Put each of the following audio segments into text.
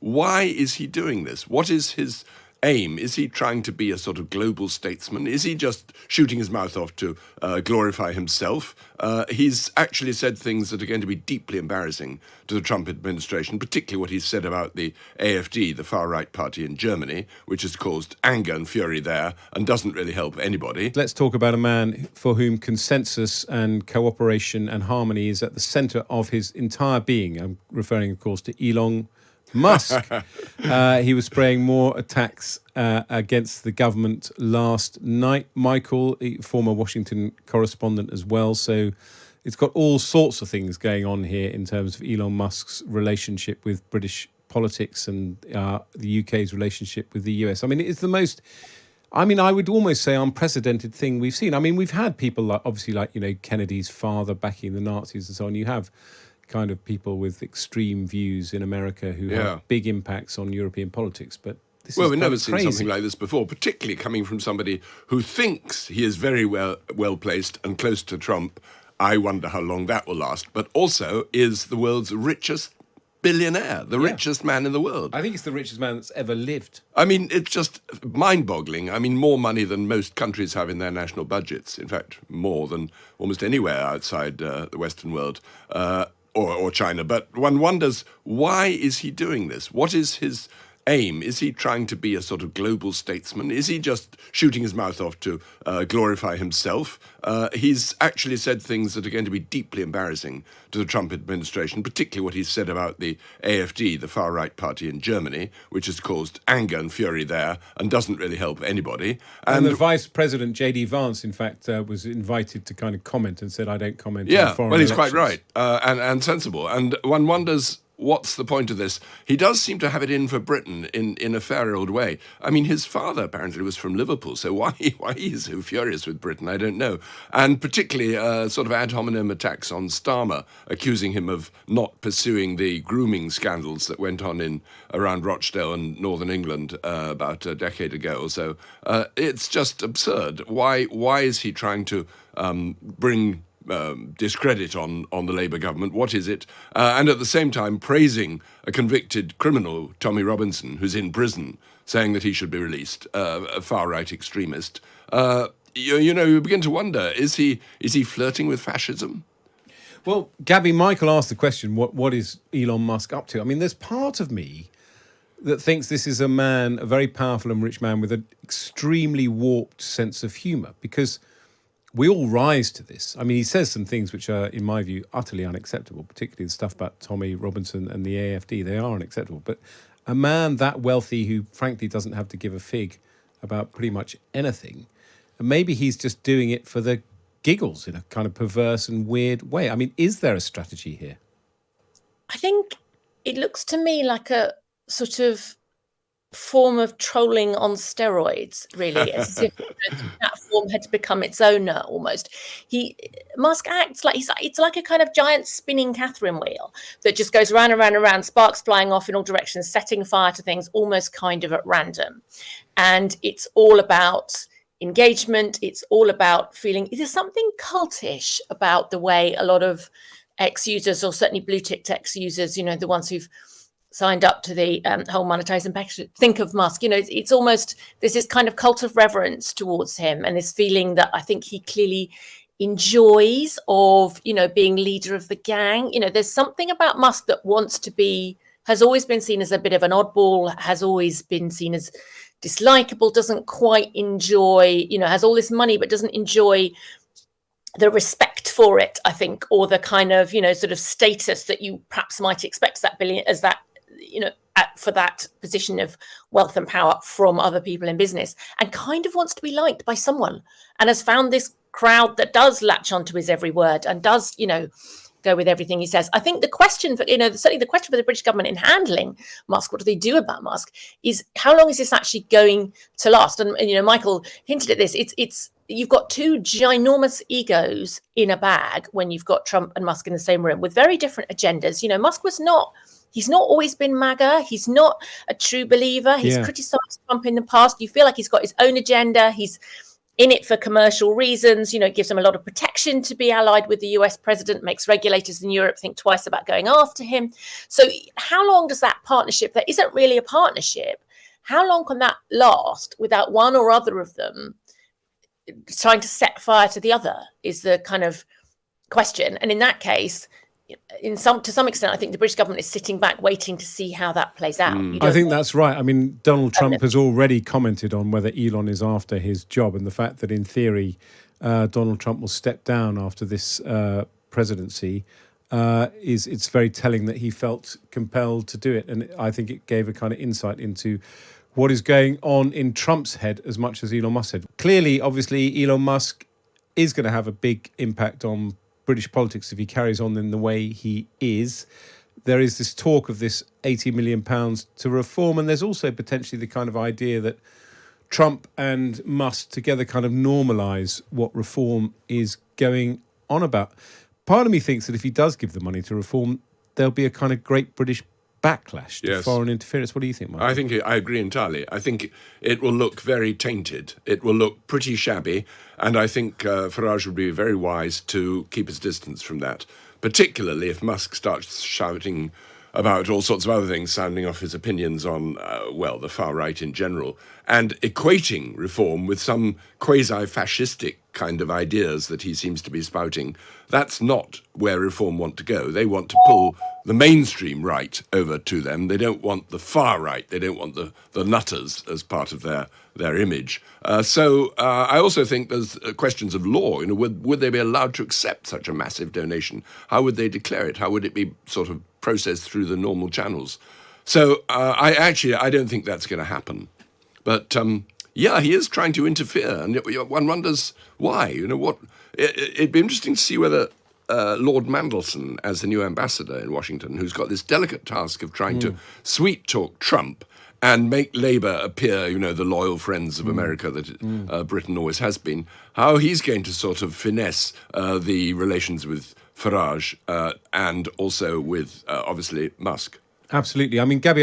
why is he doing this? What is his aim? Is he trying to be a sort of global statesman? Is he just shooting his mouth off to glorify himself? He's actually said things that are going to be deeply embarrassing to the Trump administration, particularly what he's said about the AfD, the far-right party in Germany, which has caused anger and fury there and doesn't really help anybody. Let's talk about a man for whom consensus and cooperation and harmony is at the centre of his entire being. I'm referring, of course, to Elon Musk. He was spraying more attacks against the government last night. Michael, former Washington correspondent as well. So it's got all sorts of things going on here in terms of Elon Musk's relationship with British politics and the UK's relationship with the US. I mean, it's the most, I would almost say unprecedented thing we've seen. I mean, we've had people like, obviously, like, Kennedy's father backing the Nazis and so on. You have kind of people with extreme views in America who have big impacts on European politics. But this we've never seen something like this before, particularly coming from somebody who thinks he is very well placed and close to Trump. I wonder how long that will last, but also is the world's richest billionaire, the richest man in the world. I think it's the richest man that's ever lived. I mean, it's just mind-boggling. I mean, more money than most countries have in their national budgets. In fact, more than almost anywhere outside the Western world. Or China, but one wonders, why is he doing this? What is his aim? Is he trying to be a sort of global statesman? Is he just shooting his mouth off to glorify himself? He's actually said things that are going to be deeply embarrassing to the Trump administration, particularly what he's said about the AfD, the far-right party in Germany, which has caused anger and fury there and doesn't really help anybody. And the Vice President, J.D. Vance, in fact, was invited to kind of comment and said, I don't comment on foreign he's elections. Quite right and sensible. And one wonders, what's the point of this? He does seem to have it in for Britain in a fair old way. I mean, his father apparently was from Liverpool, so why he's so furious with Britain, I don't know. And particularly sort of ad hominem attacks on Starmer, accusing him of not pursuing the grooming scandals that went on around Rochdale and Northern England about a decade ago or so. It's just absurd. Why is he trying to bring discredit on the Labour government? What is it? And at the same time praising a convicted criminal, Tommy Robinson, who's in prison, saying that he should be released, a far-right extremist. You begin to wonder, is he flirting with fascism? Well, Gabby, Michael asked the question, what is Elon Musk up to? I mean, there's part of me that thinks this is a very powerful and rich man with an extremely warped sense of humour, because we all rise to this. I mean, he says some things which are, in my view, utterly unacceptable, particularly the stuff about Tommy Robinson and the AfD. They are unacceptable. But a man that wealthy who, frankly, doesn't have to give a fig about pretty much anything, and maybe he's just doing it for the giggles in a kind of perverse and weird way. I mean, is there a strategy here? I think it looks to me like a sort of form of trolling on steroids, really, as if the platform had become its owner almost. Musk acts like it's like a kind of giant spinning Catherine wheel that just goes round and round and round, sparks flying off in all directions, setting fire to things almost kind of at random. And it's all about engagement. It's all about feeling, there's something cultish about the way a lot of ex-users, or certainly blue-ticked ex-users, the ones who've signed up to the whole monetizing package, think of Musk. It's almost, there's this kind of cult of reverence towards him, and this feeling that I think he clearly enjoys of, being leader of the gang. There's something about Musk that has always been seen as a bit of an oddball, has always been seen as dislikable, doesn't quite enjoy, has all this money, but doesn't enjoy the respect for it, I think, or the kind of, sort of status that you perhaps might expect for that position of wealth and power from other people in business, and kind of wants to be liked by someone, and has found this crowd that does latch onto his every word and does, go with everything he says. I think the question for, certainly the question for the British government in handling Musk, what do they do about Musk, is how long is this actually going to last? And Michael hinted at this. It's you've got two ginormous egos in a bag when you've got Trump and Musk in the same room with very different agendas. Musk he's not always been MAGA. He's not a true believer. He's criticised Trump in the past. You feel like he's got his own agenda. He's in it for commercial reasons. It gives him a lot of protection to be allied with the US president, makes regulators in Europe think twice about going after him. So how long does that partnership, that isn't really a partnership, how long can that last without one or other of them trying to set fire to the other, is the kind of question. And in that case, to some extent, I think the British government is sitting back waiting to see how that plays out. I think that's right. I mean, Donald Trump has already commented on whether Elon is after his job, and the fact that in theory Donald Trump will step down after this presidency it's very telling that he felt compelled to do it. And I think it gave a kind of insight into what is going on in Trump's head as much as Elon Musk's head. Clearly, obviously, Elon Musk is going to have a big impact on British politics if he carries on in the way he is. There is this talk of this £80 million to reform, and there's also potentially the kind of idea that Trump and Musk together kind of normalise what reform is going on about. Part of me thinks that if he does give the money to reform, there'll be a kind of great British backlash to foreign interference. What do you think, Mike? I agree entirely. I think it will look very tainted. It will look pretty shabby, and I think Farage would be very wise to keep his distance from that, particularly if Musk starts shouting about all sorts of other things, sounding off his opinions on, the far right in general, and equating reform with some quasi-fascistic kind of ideas that he seems to be spouting. That's not where reform want to go. They want to pull the mainstream right over to them. They don't want the far right. They don't want the nutters as part of their image. So I also think there's questions of law. Would they be allowed to accept such a massive donation? How would they declare it? How would it be sort of processed through the normal channels? So I don't think that's going to happen. But he is trying to interfere, and one wonders why. It'd be interesting to see whether Lord Mandelson, as the new ambassador in Washington, who's got this delicate task of trying to sweet-talk Trump and make Labour appear, the loyal friends of America that Britain always has been, how he's going to sort of finesse the relations with Farage and also with, obviously, Musk. Absolutely. I mean, Gabby,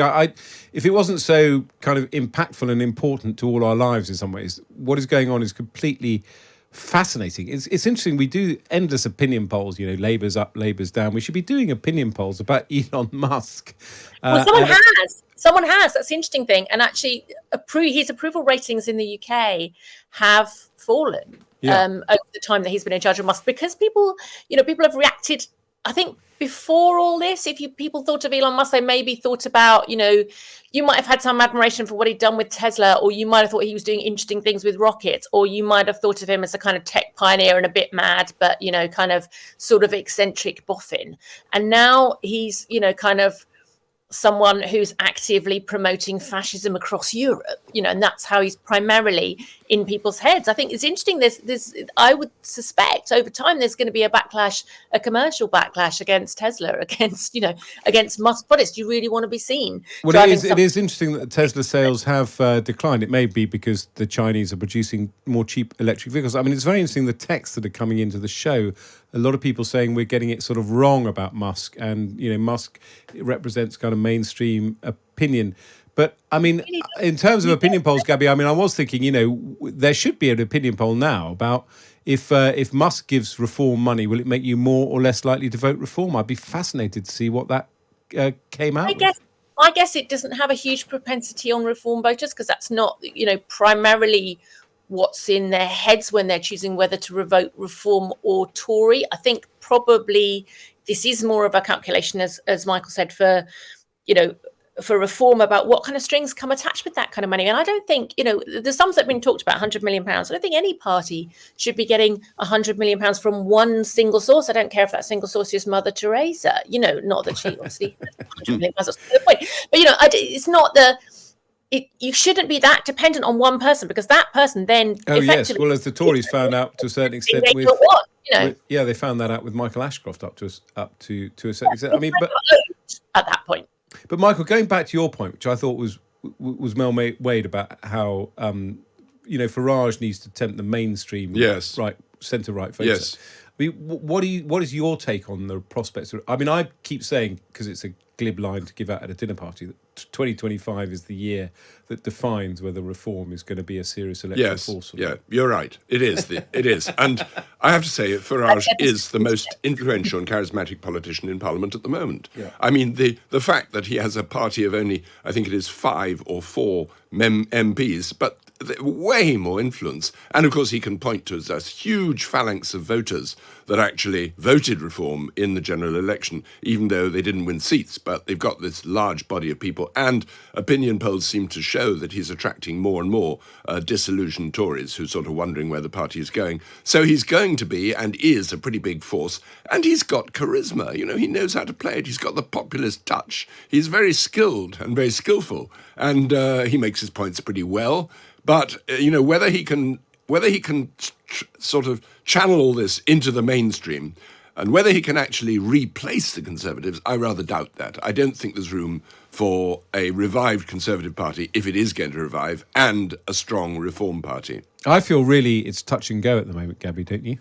if it wasn't so kind of impactful and important to all our lives in some ways, what is going on is completely fascinating. It's interesting. We do endless opinion polls. Labour's up, Labour's down. We should be doing opinion polls about Elon Musk. Well, someone has. Someone has. That's the interesting thing. And actually, his approval ratings in the UK have fallen over the time that he's been in charge of Musk, because people have reacted. I think before all this, if people thought of Elon Musk, they maybe thought about, you might have had some admiration for what he'd done with Tesla, or you might have thought he was doing interesting things with rockets, or you might have thought of him as a kind of tech pioneer and a bit mad, but, kind of sort of eccentric boffin. And now he's, kind of someone who's actively promoting fascism across Europe, and that's how he's primarily in people's heads. I think it's interesting. There's I would suspect over time there's going to be a backlash, a commercial backlash against Tesla, against Musk products. Do you really want to be seen? Well, it is interesting that Tesla sales have declined. It may be because the Chinese are producing more cheap electric vehicles. I mean, it's very interesting, the texts that are coming into the show. A lot of people saying we're getting it sort of wrong about Musk, and Musk represents kind of mainstream opinion. But I mean, in terms of opinion polls, Gabby, I mean, I was thinking, there should be an opinion poll now about if Musk gives reform money, will it make you more or less likely to vote reform? I'd be fascinated to see what that came out. I guess it doesn't have a huge propensity on reform voters, because that's not, primarily what's in their heads when they're choosing whether to vote reform or Tory. I think probably this is more of a calculation, as Michael said, for reform, about what kind of strings come attached with that kind of money. And I don't think, the sums that have been talked about, £100 million. I don't think any party should be getting £100 million from one single source. I don't care if that single source is Mother Teresa, not that she obviously £100 million. That's the point. But, it's not you shouldn't be that dependent on one person, because that person then effectively... Well, as the Tories found out to a certain extent they found that out with Michael Ashcroft up to a certain extent. I mean, but at that point. But Michael, going back to your point, which I thought was well made about how Farage needs to tempt the mainstream centre-right voter. Yes. I mean, what is your take on the prospects? I mean, I keep saying, because it's a glib line to give out at a dinner party, that 2025 is the year that defines whether reform is going to be a serious electoral force. Yeah, you're right. It is. It is. And I have to say, Farage is the most influential and charismatic politician in Parliament at the moment. Yeah. I mean, the fact that he has a party of only, I think it is 5 or 4 MPs, but way more influence. And of course, he can point to this huge phalanx of voters that actually voted reform in the general election, even though they didn't win seats. But they've got this large body of people. And opinion polls seem to show that he's attracting more and more disillusioned Tories who are sort of wondering where the party is going. So he's going to be and is a pretty big force. And he's got charisma. You know, he knows how to play it. He's got the populist touch. He's very skilled and very skillful. And he makes his points pretty well. But, you know, whether he can sort of channel all this into the mainstream and whether he can actually replace the Conservatives, I rather doubt that. I don't think there's room for a revived Conservative Party, if it is going to revive, and a strong Reform Party. I feel really it's touch and go at the moment, Gabby, don't you?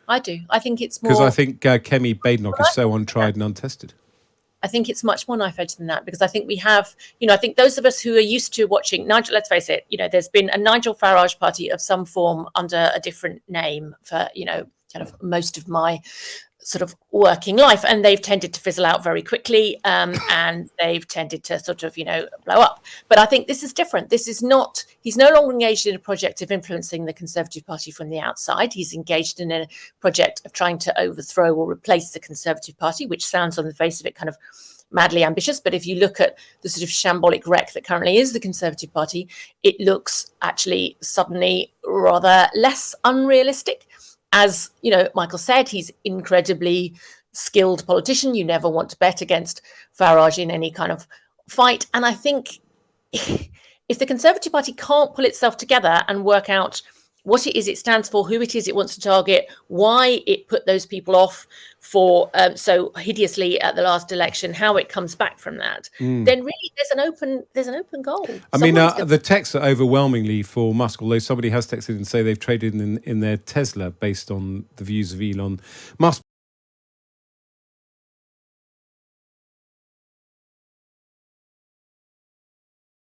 I do. I think it's more... Because I think Kemi Badenoch is so untried and untested. I think it's much more knife edge than that, because I think we have, you know, I think those of us who are used to watching Nigel, let's face it, you know, there's been a Nigel Farage party of some form under a different name for, you know, kind of most of my sort of working life, and they've tended to fizzle out very quickly, and they've tended to sort of, you know, blow up. But I think this is different. This is not, he's no longer engaged in a project of influencing the Conservative Party from the outside. He's engaged in a project of trying to overthrow or replace the Conservative Party, which sounds on the face of it kind of madly ambitious. But if you look at the sort of shambolic wreck that currently is the Conservative Party, it looks actually suddenly rather less unrealistic. As you know, Michael said, he's incredibly skilled politician. You never want to bet against Farage in any kind of fight. And I think if the Conservative Party can't pull itself together and work out what it is it stands for, who it is it wants to target, why it put those people off for so hideously at the last election, how it comes back from that, then really there's an open goal. I mean, the texts are overwhelmingly for Musk, although somebody has texted and say they've traded in their Tesla based on the views of Elon Musk.